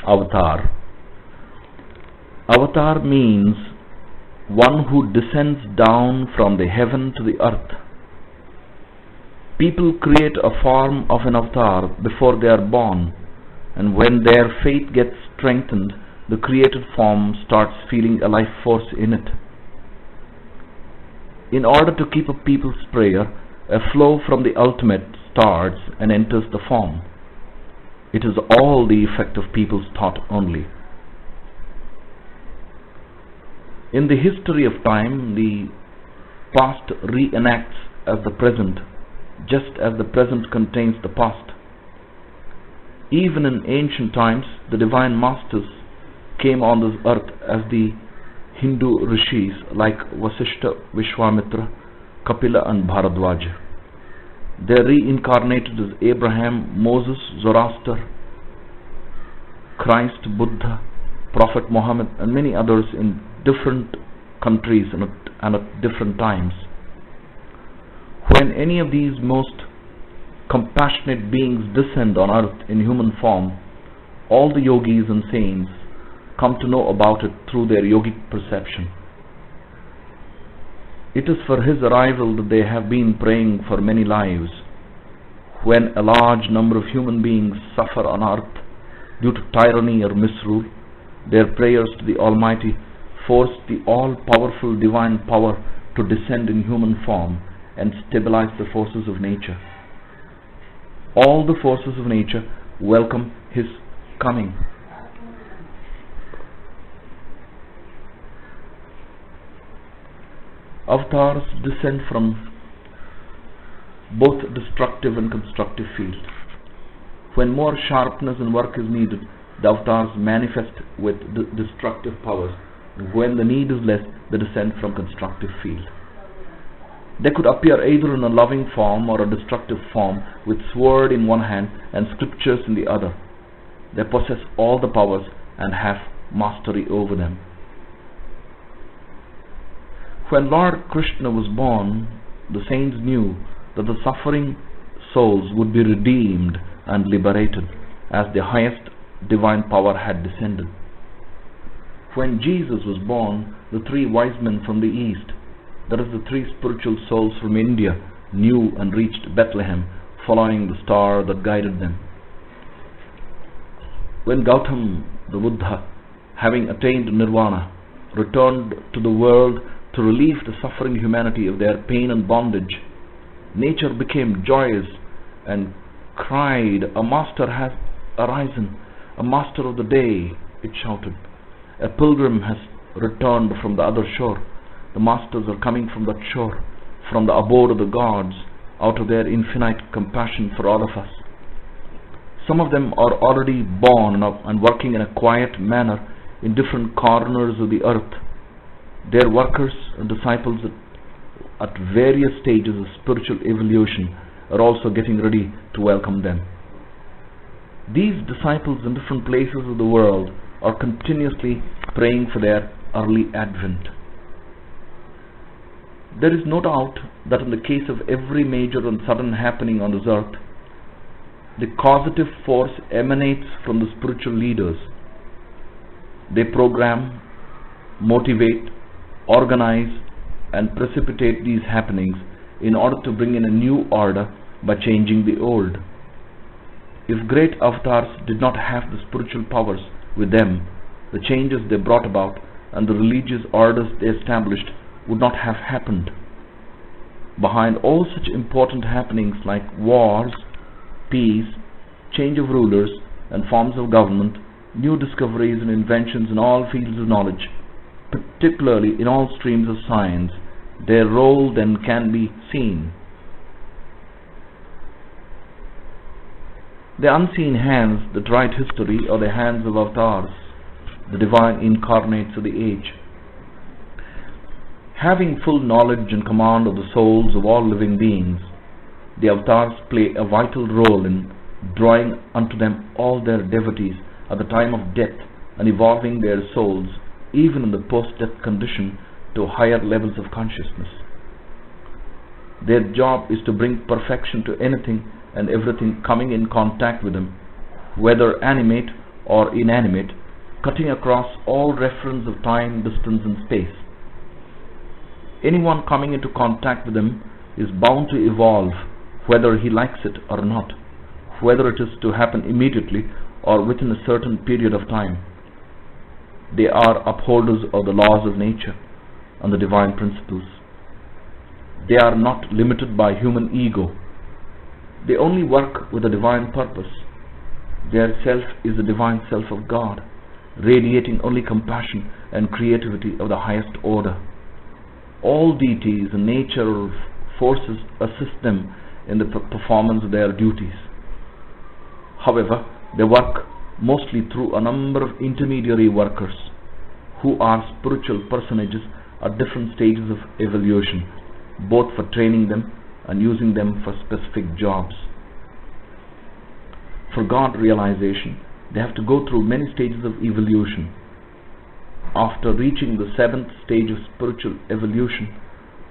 Avatar. Avatar means one who descends down from the heaven to the earth. People create a form of an avatar before they are born, and when their faith gets strengthened, the created form starts feeling a life force in it. In order to keep up people's prayer, a flow from the ultimate starts and enters the form. It is all the effect of people's thought only. In the history of time, the past reenacts as the present, just as the present contains the past. Even in ancient times, the divine masters came on this earth as the Hindu rishis like Vasishta, Vishwamitra, Kapila and Bharadwaja. They are reincarnated as Abraham, Moses, Zoroaster, Christ, Buddha, Prophet Muhammad and many others in different countries and at different times. When any of these most compassionate beings descend on earth in human form, all the yogis and saints come to know about it through their yogic perception. It is for his arrival that they have been praying for many lives. When a large number of human beings suffer on earth due to tyranny or misrule, their prayers to the Almighty force the all-powerful divine power to descend in human form and stabilize the forces of nature. All the forces of nature welcome his coming. Avatars descend from both destructive and constructive field. When more sharpness and work is needed, the avatars manifest with destructive powers. When the need is less, they descend from constructive field. They could appear either in a loving form or a destructive form with sword in one hand and scriptures in the other. They possess all the powers and have mastery over them. When Lord Krishna was born, the saints knew that the suffering souls would be redeemed and liberated as the highest divine power had descended. When Jesus was born, the three wise men from the east, that is the three spiritual souls from India, knew and reached Bethlehem following the star that guided them. When Gautam the Buddha, having attained nirvana, returned to the world to relieve the suffering humanity of their pain and bondage, nature became joyous and cried, "A master has arisen, a master of the day," it shouted. "A pilgrim has returned from the other shore. The masters are coming from that shore, from the abode of the gods, out of their infinite compassion for all of us. Some of them are already born and working in a quiet manner in different corners of the earth. Their workers and disciples at various stages of spiritual evolution are also getting ready to welcome them. These disciples in different places of the world are continuously praying for their early advent." There is no doubt that in the case of every major and sudden happening on this earth, the causative force emanates from the spiritual leaders. They program, motivate, organize and precipitate these happenings in order to bring in a new order by changing the old. If great avatars did not have the spiritual powers with them, the changes they brought about and the religious orders they established would not have happened. Behind all such important happenings like wars, peace, change of rulers and forms of government, new discoveries and inventions in all fields of knowledge, particularly in all streams of science, their role then can be seen. The unseen hands that write history are the hands of avatars, the divine incarnates of the age. Having full knowledge and command of the souls of all living beings, the avatars play a vital role in drawing unto them all their devotees at the time of death and evolving their souls even in the post-death condition to higher levels of consciousness. Their job is to bring perfection to anything and everything coming in contact with them, whether animate or inanimate, cutting across all reference of time, distance and space. Anyone coming into contact with them is bound to evolve, whether he likes it or not, whether it is to happen immediately or within a certain period of time. They are upholders of the laws of nature and the divine principles. They are not limited by human ego. They only work with a divine purpose. Their self is the divine self of God, radiating only compassion and creativity of the highest order. All deities and nature forces assist them in the performance of their duties. However, they work mostly through a number of intermediary workers who are spiritual personages at different stages of evolution, both for training them and using them for specific jobs. For God realization, they have to go through many stages of evolution. After reaching the 7th stage of spiritual evolution,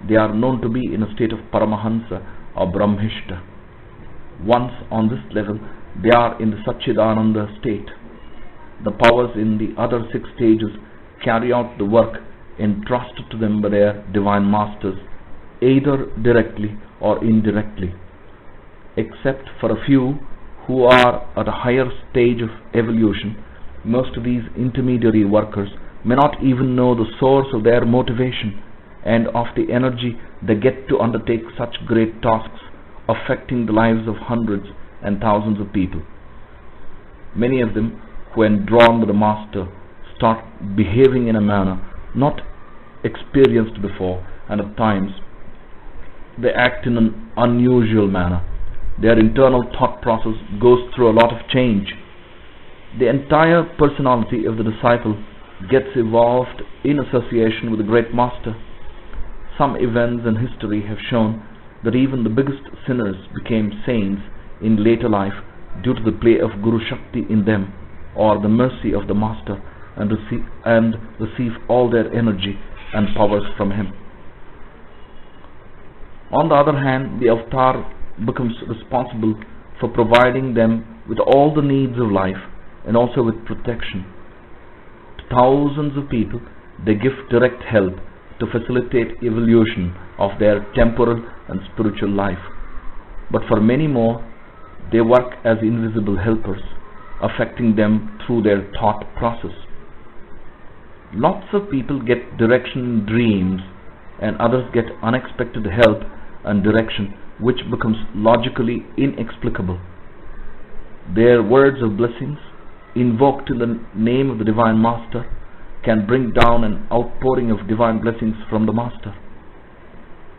they are known to be in a state of Paramahansa or Brahmishta. Once on this level, they are in the Satchidananda state. The powers in the other 6 stages carry out the work entrusted to them by their divine masters, either directly or indirectly. Except for a few who are at a higher stage of evolution, most of these intermediary workers may not even know the source of their motivation and of the energy they get to undertake such great tasks affecting the lives of hundreds and thousands of people. Many of them, when drawn to the Master, start behaving in a manner not experienced before, and at times they act in an unusual manner. Their internal thought process goes through a lot of change. The entire personality of the disciple gets evolved in association with the great Master. Some events in history have shown that even the biggest sinners became saints in later life due to the play of Guru Shakti in them, or the mercy of the Master, and receive all their energy and powers from him. On the other hand, the avatar becomes responsible for providing them with all the needs of life and also with protection. To thousands of people, they give direct help to facilitate evolution of their temporal and spiritual life. But for many more, they work as invisible helpers, affecting them through their thought process. Lots of people get direction in dreams, and others get unexpected help and direction which becomes logically inexplicable. Their words of blessings, invoked in the name of the Divine Master, can bring down an outpouring of divine blessings from the Master.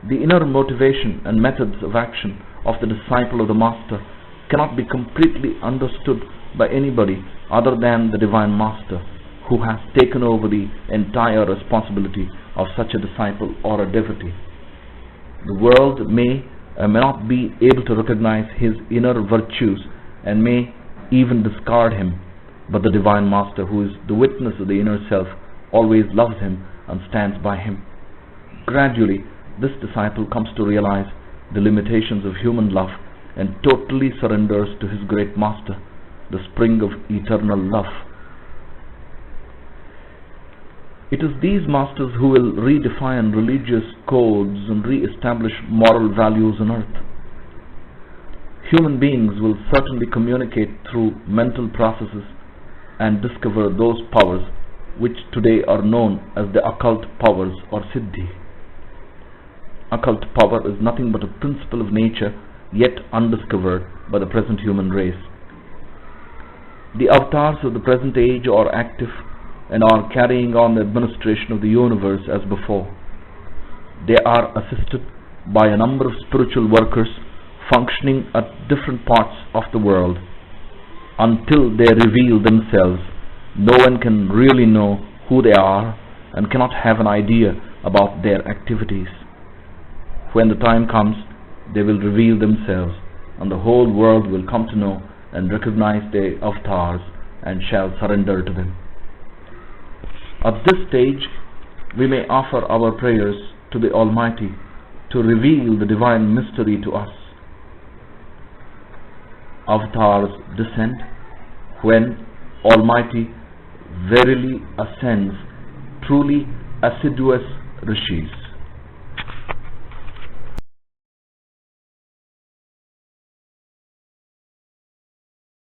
The inner motivation and methods of action of the disciple of the Master cannot be completely understood by anybody other than the Divine Master, who has taken over the entire responsibility of such a disciple or a devotee. The world may not be able to recognize his inner virtues and may even discard him, but the Divine Master, who is the witness of the inner self, always loves him and stands by him. Gradually, this disciple comes to realize the limitations of human love and totally surrenders to his great Master, the spring of eternal love. It is these masters who will redefine religious codes and re-establish moral values on earth. Human beings will certainly communicate through mental processes and discover those powers which today are known as the occult powers or siddhi. Occult power is nothing but a principle of nature yet undiscovered by the present human race. The avatars of the present age are active and are carrying on the administration of the universe as before. They are assisted by a number of spiritual workers functioning at different parts of the world. Until they reveal themselves, no one can really know who they are and cannot have an idea about their activities. When the time comes, they will reveal themselves, and the whole world will come to know and recognize their avatars and shall surrender to them. At this stage, we may offer our prayers to the Almighty to reveal the divine mystery to us. Avatars descend when Almighty verily ascends truly assiduous rishis.